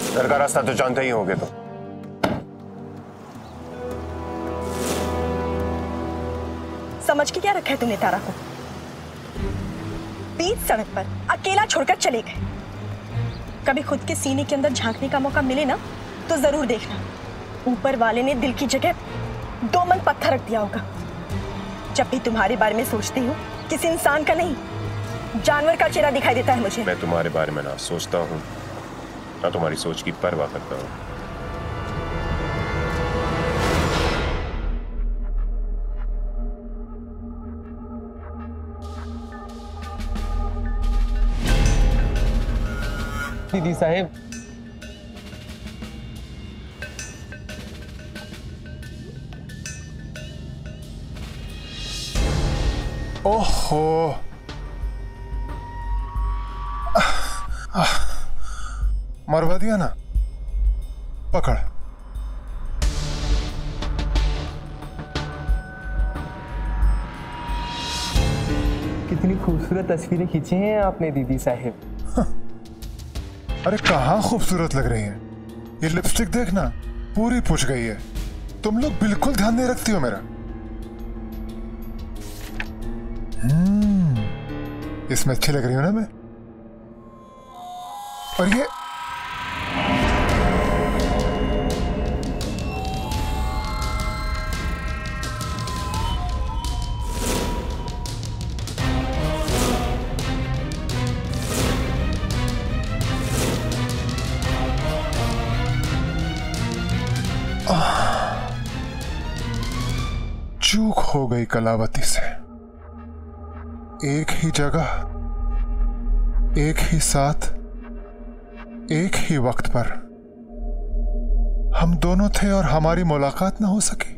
घर का रास्ता तो जानते ही होगे। तो समझ के क्या रखा है तुमने तारा को? बीच सड़क पर अकेला छोड़कर चले गए। कभी खुद के सीने के अंदर झांकने का मौका मिले ना तो जरूर देखना, ऊपर वाले ने दिल की जगह 2 मन पत्थर रख दिया होगा। जब भी तुम्हारे बारे में सोचती हूँ, किसी इंसान का नहीं, जानवर का चेहरा दिखाई देता है मुझे। मैं तुम्हारे बारे में ना सोचता हूँ ना तुम्हारी सोच की परवाह करता हूँ। दीदी साहेब, ओहो, मरवा दिया ना। पकड़। कितनी खूबसूरत तस्वीरें खींची हैं आपने दीदी साहेब। अरे कहाँ खूबसूरत लग रही है। ये लिपस्टिक देखना, पूरी पुछ गई है। तुम लोग बिल्कुल ध्यान नहीं रखती हो मेरा। इसमें अच्छी लग रही हूं ना मैं। और ये चूक हो गई कलावती से। एक ही जगह, एक ही साथ, एक ही वक्त पर हम दोनों थे और हमारी मुलाकात ना हो सकी।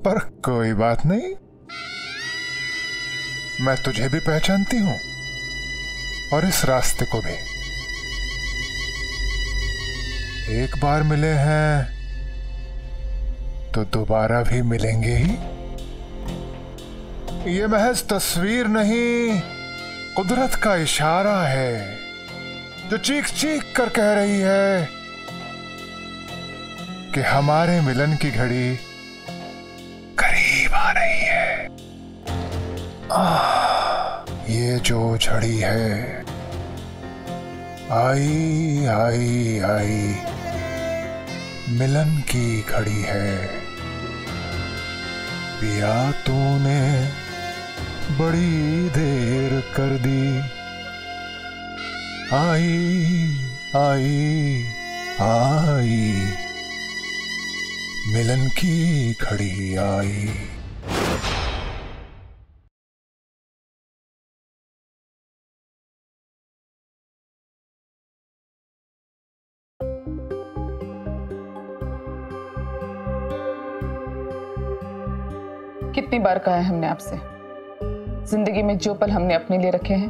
पर कोई बात नहीं, मैं तुझे भी पहचानती हूं और इस रास्ते को भी। एक बार मिले हैं तो दोबारा भी मिलेंगे ही। ये महज तस्वीर नहीं, कुदरत का इशारा है जो चीख चीख कर कह रही है कि हमारे मिलन की घड़ी करीब आ रही है। ये जो झड़ी है, आई आई आई, मिलन की घड़ी है। पिया तूने बड़ी देर कर दी, आई आई आई, मिलन की घड़ी आई। कितनी बार कहा है हमने आपसे, जिंदगी में जो पल हमने अपने लिए रखे हैं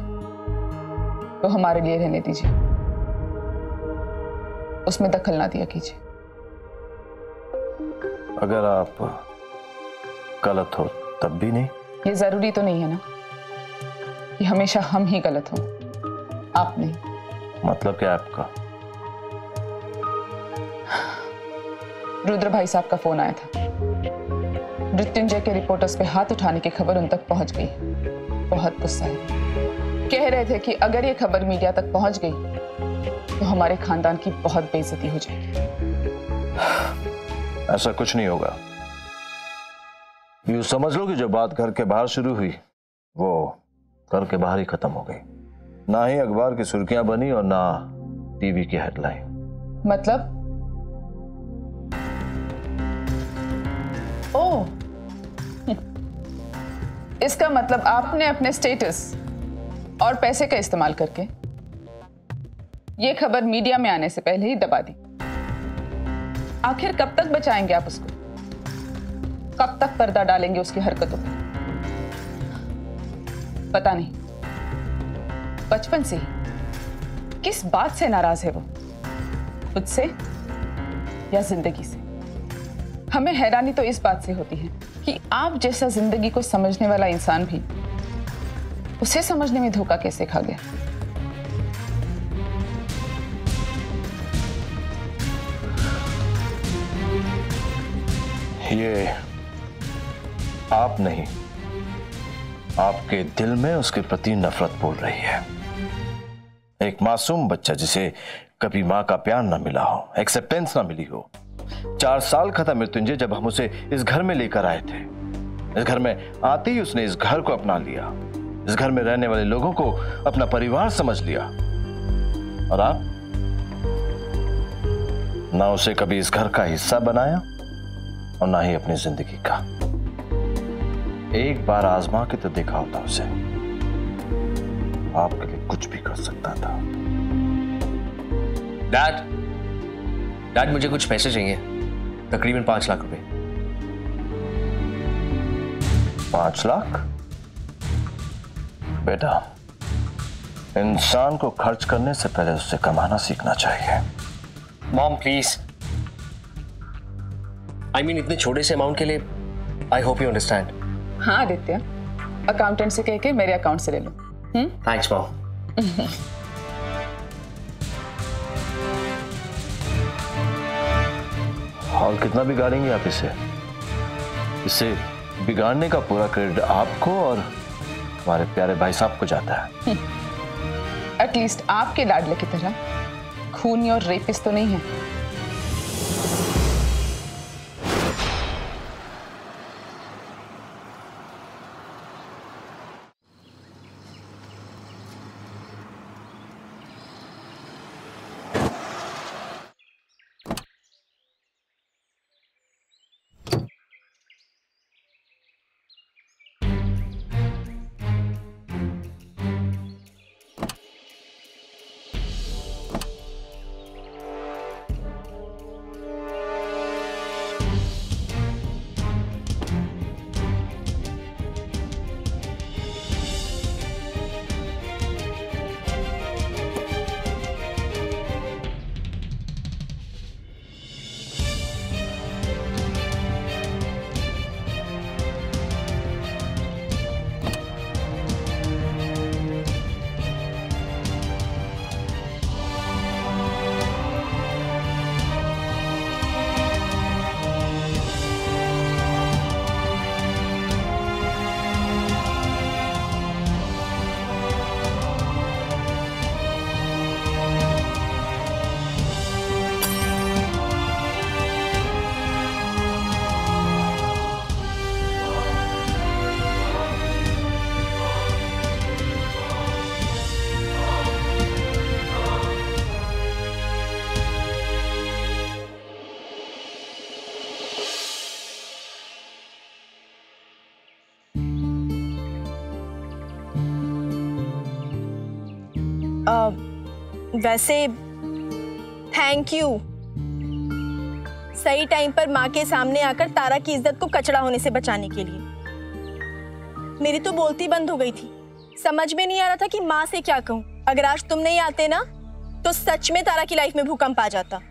तो हमारे लिए रहने दीजिए, उसमें दखल ना दिया कीजिए। अगर आप गलत हो तब भी नहीं? ये जरूरी तो नहीं है ना कि हमेशा हम ही गलत हों, आप नहीं। मतलब क्या आपका? रुद्र भाई साहब का फोन आया था। मृत्युंजय के रिपोर्टर्स पे हाथ उठाने की खबर उन तक पहुंच गई। बहुत गुस्सा है। कह रहे थे कि अगर ये खबर मीडिया तक पहुंच गई तो हमारे खानदान की बहुत बेइज्जती हो जाएगी। ऐसा कुछ नहीं होगा। यूं समझ लो कि जो बात घर के बाहर शुरू हुई वो घर के बाहर ही खत्म हो गई। ना ही अखबार की सुर्खियां बनी और ना टीवी की हेडलाइन। मतलब? ओह, इसका मतलब आपने अपने स्टेटस और पैसे का इस्तेमाल करके ये खबर मीडिया में आने से पहले ही दबा दी। आखिर कब तक बचाएंगे आप उसको? कब तक पर्दा डालेंगे उसकी हरकतों पर? पता नहीं, बचपन से ही किस बात से नाराज है वो, खुद से या जिंदगी से? हमें हैरानी तो इस बात से होती है कि आप जैसा जिंदगी को समझने वाला इंसान भी उसे समझने में धोखा कैसे खा गया। ये आप नहीं, आपके दिल में उसके प्रति नफरत बोल रही है। एक मासूम बच्चा जिसे कभी मां का प्यार ना मिला हो, एक्सेप्टेंस ना मिली हो। 4 साल का था मृत्युंजय जब हम उसे इस घर में लेकर आए थे। इस घर में आते ही उसने इस घर को अपना लिया, इस घर में रहने वाले लोगों को अपना परिवार समझ लिया। और आप ना उसे कभी इस घर का हिस्सा बनाया और ना ही अपनी जिंदगी का। एक बार आजमा के तो देखा होता उसे, आपके लिए कुछ भी कर सकता था। डैड मुझे कुछ पैसे चाहिए, तकरीबन 5 लाख रुपए। 5 लाख? बेटा, इंसान को खर्च करने से पहले उससे कमाना सीखना चाहिए। मॉम प्लीज, आई मीन इतने छोटे से अमाउंट के लिए आई होप यू अंडरस्टैंड। हाँ आदित्य, अकाउंटेंट से कह के मेरे अकाउंट से ले लो। Thanks mom. और कितना बिगाड़ेंगे आप इसे? इसे बिगाड़ने का पूरा क्रेडिट आपको और हमारे प्यारे भाई साहब को जाता है। एटलीस्ट आपके लाडले की तरह खूनी और रेपिस्ट तो नहीं है। वैसे थैंक यू, सही टाइम पर माँ के सामने आकर तारा की इज्जत को कचड़ा होने से बचाने के लिए। मेरी तो बोलती बंद हो गई थी, समझ में नहीं आ रहा था कि माँ से क्या कहूँ। अगर आज तुम नहीं आते ना तो सच में तारा की लाइफ में भूकंप आ जाता।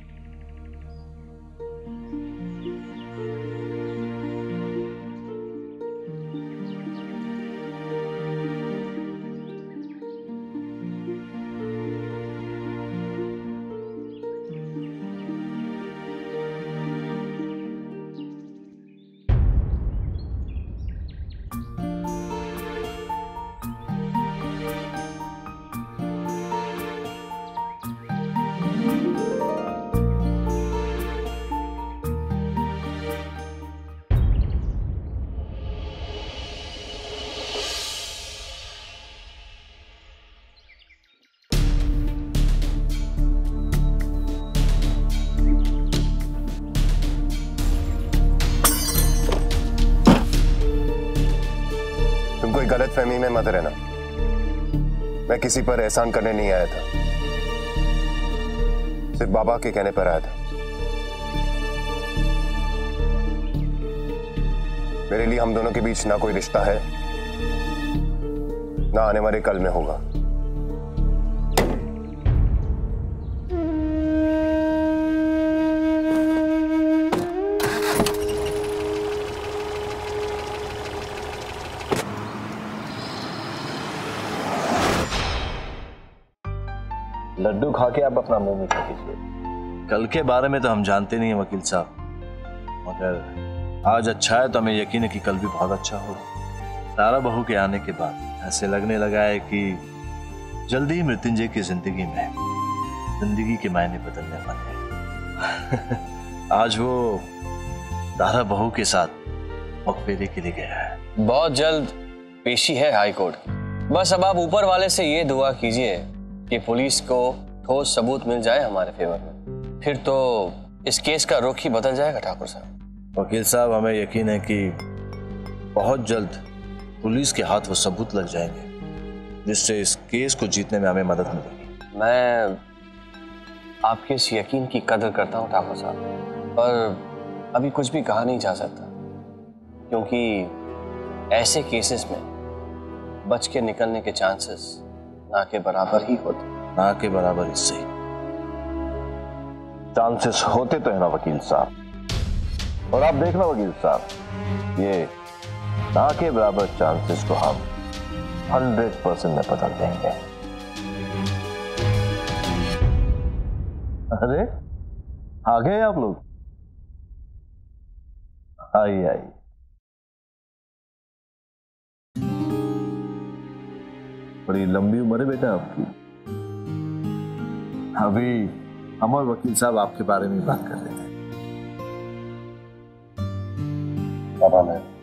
कोई गलतफहमी में मत रहना, मैं किसी पर एहसान करने नहीं आया था, सिर्फ बाबा के कहने पर आया था। मेरे लिए हम दोनों के बीच ना कोई रिश्ता है, ना आने वाले कल में होगा। लड्डू खा के आप अपना मुंह मीठा कीजिए। कल के बारे में तो हम जानते नहीं हैं वकील साहब, मगर आज अच्छा है तो हमें यकीन है कि कल भी बहुत अच्छा होगा। तारा बहू के आने के बाद ऐसे लगने लगा है कि जल्दी ही मृत्युंजय की जिंदगी के मायने बदलने वाले हैं। आज वो तारा बहू के साथ मकबरे के लिए गया है। बहुत जल्द पेशी है हाई कोर्ट की। बस अब आप ऊपर वाले से ये दुआ कीजिए कि पुलिस को ठोस सबूत मिल जाए हमारे फेवर में, फिर तो इस केस का रुख ही बदल जाएगा ठाकुर साहब। वकील साहब, हमें यकीन है कि बहुत जल्द पुलिस के हाथ वो सबूत लग जाएंगे जिससे इस केस को जीतने में हमें मदद मिलेगी। मैं आपके इस यकीन की कदर करता हूँ ठाकुर साहब, पर अभी कुछ भी कहा नहीं जा सकता, क्योंकि ऐसे केसेस में बच के निकलने के चांसेस ना के बराबर ही होते। ना के बराबर इससे चांसेस होते तो है ना वकील साहब। और आप देखना वकील साहब, ये ना के बराबर चांसेस को हम 100% में बदल देंगे। अरे आ गए आप लोग? आइए आइए। बड़ी लंबी उम्र है बेटा आपकी। अभी हम और वकील साहब आपके बारे में बात कर रहे थे।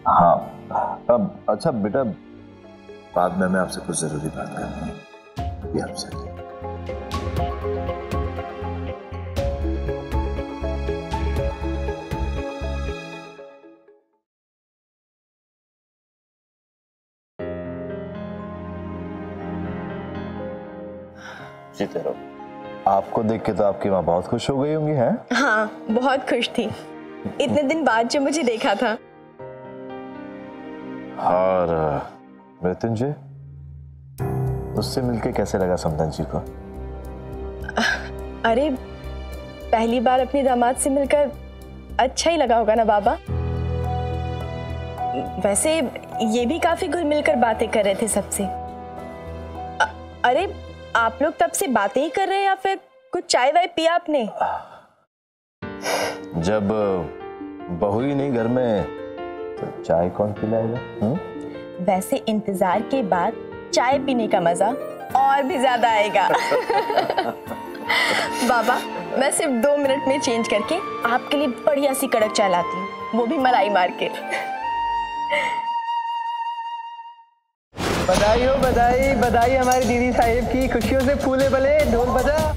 हाँ, अब अच्छा बेटा, बाद में मैं आपसे कुछ जरूरी बात करनी है आपसे। जीते रहो। आपको देख के तो आपकी माँ बहुत खुश हो गई होंगी, हैं? हाँ, बहुत खुश थी। इतने दिन बाद जो मुझे देखा था। और मृत्युंजय, उससे मिलके कैसे लगा समधन जी को? अरे पहली बार अपने दामाद से मिलकर अच्छा ही लगा होगा ना बाबा। वैसे ये भी काफी घुल मिलकर बातें कर रहे थे सबसे। अरे आप लोग तब से बातें ही कर रहे हैं या फिर कुछ चाय वाय पिया आपने? जब बहू ही नहीं घर में तो चाय कौन पिलाएगा? वैसे इंतजार के बाद चाय पीने का मजा और भी ज्यादा आएगा। बाबा, मैं सिर्फ 2 मिनट में चेंज करके आपके लिए बढ़िया सी कड़क चाय लाती हूँ, वो भी मलाई मार के। बधाई हो, बधाई बधाई हमारी दीदी साहिब की। खुशियों से फूले भले, ढोल बजा।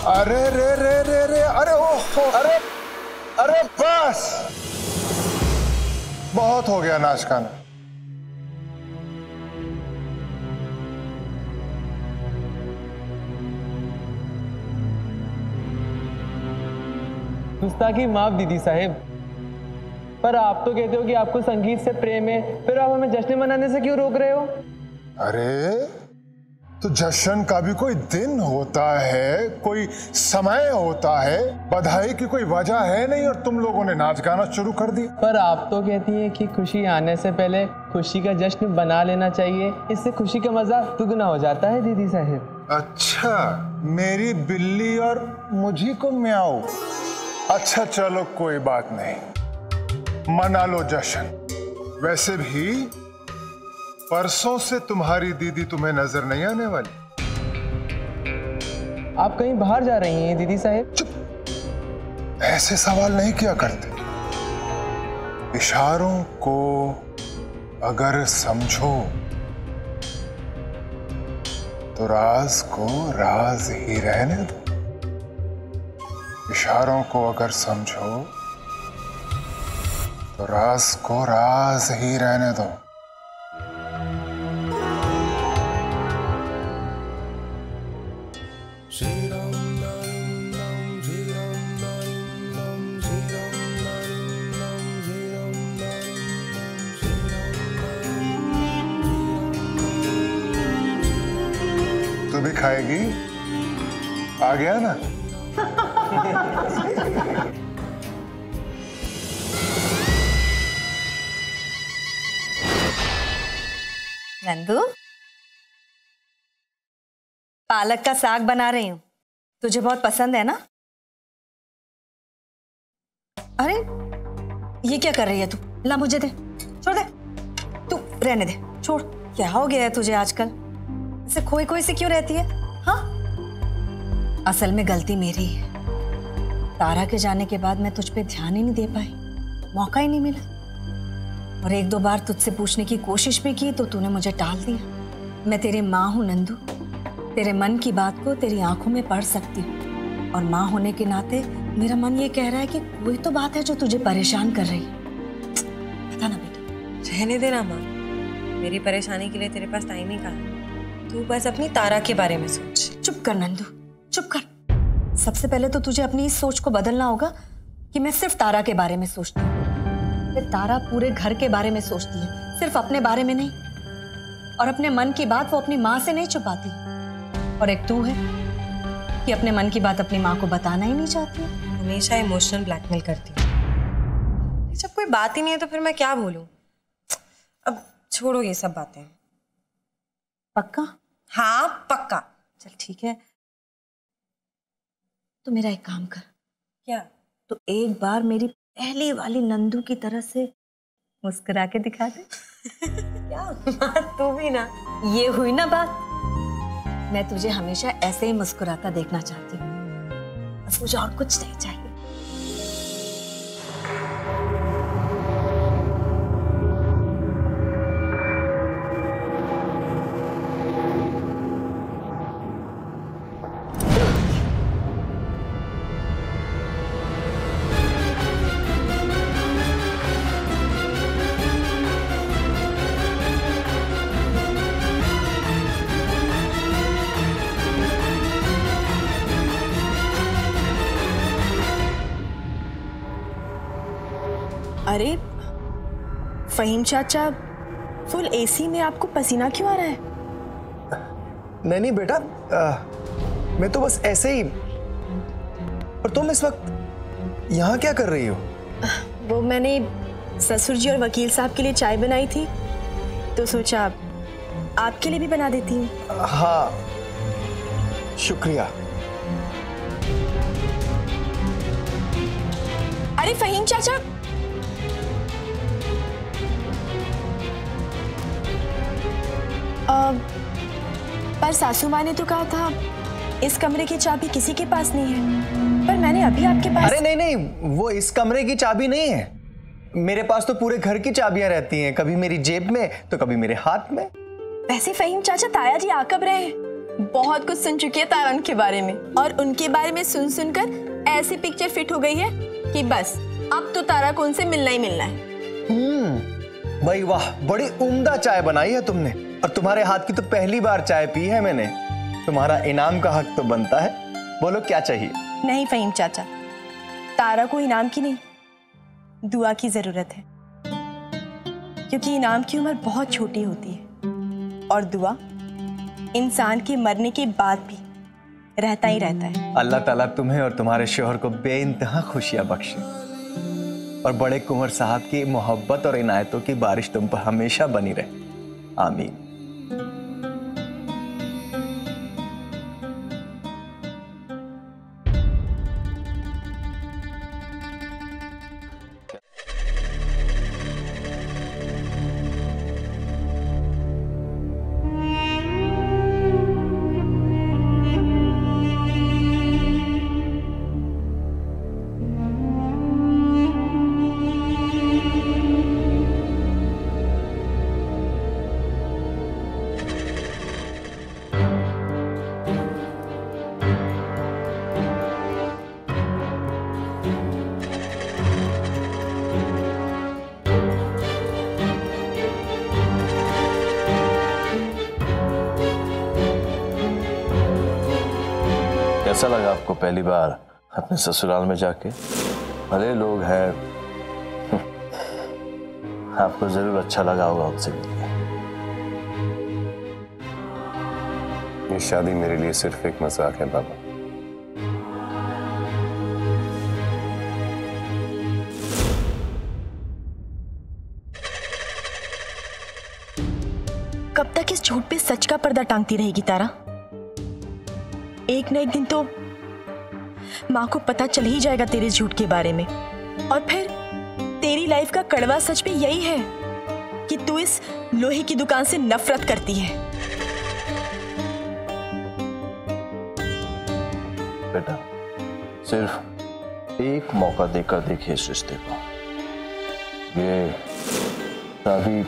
अरे रे रे रे रे, अरे ओहो, अरे बस, बहुत हो गया नाच गाना। गुस्ताखी माफ दीदी साहिब, पर आप तो कहते हो कि आपको संगीत से प्रेम है, फिर आप हमें जश्न मनाने से क्यों रोक रहे हो? अरे तो जश्न का भी कोई दिन होता है, कोई समय होता है, बधाई की कोई वजह है नहीं और तुम लोगों ने नाच गाना शुरू कर दिया। पर आप तो कहती हैं कि खुशी आने से पहले खुशी का जश्न बना लेना चाहिए, इससे खुशी का मजा दुगना हो जाता है दीदी साहिब। अच्छा, मेरी बिल्ली और मुझी को म्याऊं। अच्छा चलो कोई बात नहीं, मना लो जश्न। वैसे भी परसों से तुम्हारी दीदी तुम्हें नजर नहीं आने वाली। आप कहीं बाहर जा रही हैं दीदी साहिब? चुप, ऐसे सवाल नहीं किया करते। इशारों को अगर समझो तो राज को राज ही रहने दो। इशारों को अगर समझो तो राज को राज ही रहने दो। खाएगी? आ गया ना? नंदू, पालक का साग बना रही हूँ, तुझे बहुत पसंद है ना? अरे ये क्या कर रही है तू? ला मुझे दे, छोड़ दे, तू रहने दे, छोड़। क्या हो गया है तुझे आजकल? ऐसे खोई खोई से क्यों रहती है? हाँ, असल में गलती मेरी है। तारा के जाने के बाद मैं तुझ पे ध्यान ही नहीं दे पाई, मौका ही नहीं मिला। और एक दो बार तुझसे पूछने की कोशिश भी की तो तूने मुझे टाल दिया। मैं तेरी माँ हूँ नंदू, तेरे मन की बात को तेरी आंखों में पढ़ सकती हूँ, और माँ होने के नाते मेरा मन ये कह रहा है कि कोई तो बात है जो तुझे परेशान कर रही है। बता ना बेटा। रहने देना माँ, मेरी परेशानी के लिए तेरे पास टाइम ही कहाँ है। तू बस अपनी तारा के बारे में सोच। चुप कर नंदू, चुप कर। सबसे पहले तो तुझे अपनी इस सोच को बदलना होगा कि मैं सिर्फ तारा के बारे में सोचती हूँ। तारा पूरे घर के बारे में सोचती है, सिर्फ अपने बारे में नहीं। और अपने मन की बात वो अपनी माँ से नहीं छुपाती। और एक तू है कि अपने मन की बात अपनी माँ को बताना ही नहीं चाहती। हमेशा इमोशनल ब्लैकमेल करती हूँ। जब कोई बात ही नहीं है तो फिर मैं क्या बोलूँ? अब छोड़ो ये सब बातें। पक्का? हाँ पक्का। चल ठीक है, तो मेरा एक काम कर। क्या? तो एक बार मेरी पहली वाली नंदू की तरह से मुस्कुरा के दिखा दे। क्या बात, तू भी ना। ये हुई ना बात। मैं तुझे हमेशा ऐसे ही मुस्कुराता देखना चाहती हूँ, बस मुझे और कुछ नहीं चाहिए। अरे फहीम चाचा, फुल एसी में आपको पसीना क्यों आ रहा है? नहीं बेटा, मैं तो बस ऐसे ही। और तुम इस वक्त यहाँ क्या कर रही हो? वो मैंने ससुर जी और वकील साहब के लिए चाय बनाई थी, तो सोचा आपके लिए भी बना देती हूँ। हाँ, शुक्रिया। अरे फहीम चाचा, पर सासू माँ ने तो कहा था इस कमरे की चाबी किसी के पास नहीं है, पर मैंने अभी आपके पास। अरे नहीं, वो इस कमरे की चाबी नहीं है। मेरे पास तो पूरे घर की चाबियां रहती हैं, कभी मेरी जेब में तो कभी मेरे हाथ में। वैसे फहीम चाचा, ताया जी आ कब रहे हैं? बहुत कुछ सुन चुकी है तारा उनके बारे में, और उनके बारे में सुन सुनकर ऐसी पिक्चर फिट हो गई है कि बस अब तो तारा को उनसे मिलना ही मिलना है। भाई वाह, बड़ी उम्दा चाय बनाई है तुमने, और तुम्हारे हाथ की तो पहली बार चाय पी है मैंने। तुम्हारा इनाम का हक तो बनता है। बोलो क्या चाहिए? नहीं फहीम चाचा, तारा को इनाम की नहीं, दुआ की जरूरत है, क्योंकि इनाम की उम्र बहुत छोटी होती है और दुआ इंसान के मरने के बाद भी रहता ही रहता है। अल्लाह ताला तुम्हें और तुम्हारे शोहर को बेइंतहा खुशियां बख्शे, और बड़े कुंवर साहब की मोहब्बत और इनायतों की बारिश तुम पर हमेशा बनी रहे। आमीन। कैसा लगा आपको पहली बार अपने ससुराल में जाके? भले लोग हैं, आपको जरूर अच्छा लगा होगा उनसे मिलके। ये शादी मेरे लिए सिर्फ एक मजाक है बाबा। कब तक इस झूठ पे सच का पर्दा टांगती रहेगी तारा? एक न एक दिन तो माँ को पता चल ही जाएगा तेरे झूठ के बारे में, और फिर तेरी लाइफ का कड़वा सच भी यही है कि तू इस लोहे की दुकान से नफरत करती है। बेटा, सिर्फ एक मौका देकर देखिए इस रिश्ते को। ये शादी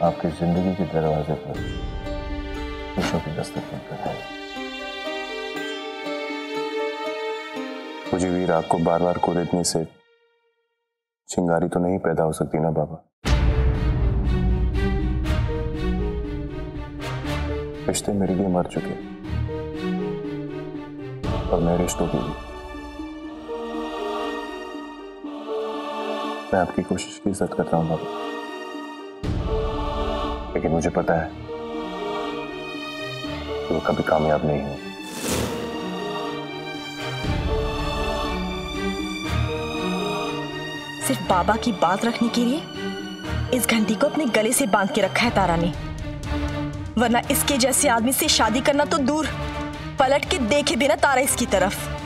आपकी जिंदगी के दरवाजे पर खुशियों की दस्तक देकर है। मुझे वीर आग को बार बार कुरेदने से चिंगारी तो नहीं पैदा हो सकती ना बाबा। रिश्ते मेरे लिए मर चुके और मैं रिश्तों के लिए। मैं आपकी कोशिश की इज्जत करता हूं बाबा, लेकिन मुझे पता है कि वो कभी कामयाब नहीं हो। सिर्फ बाबा की बात रखने के लिए इस घंटी को अपने गले से बांध के रखा है तारा ने, वरना इसके जैसे आदमी से शादी करना तो दूर, पलट के देखे बिना तारा इसकी तरफ।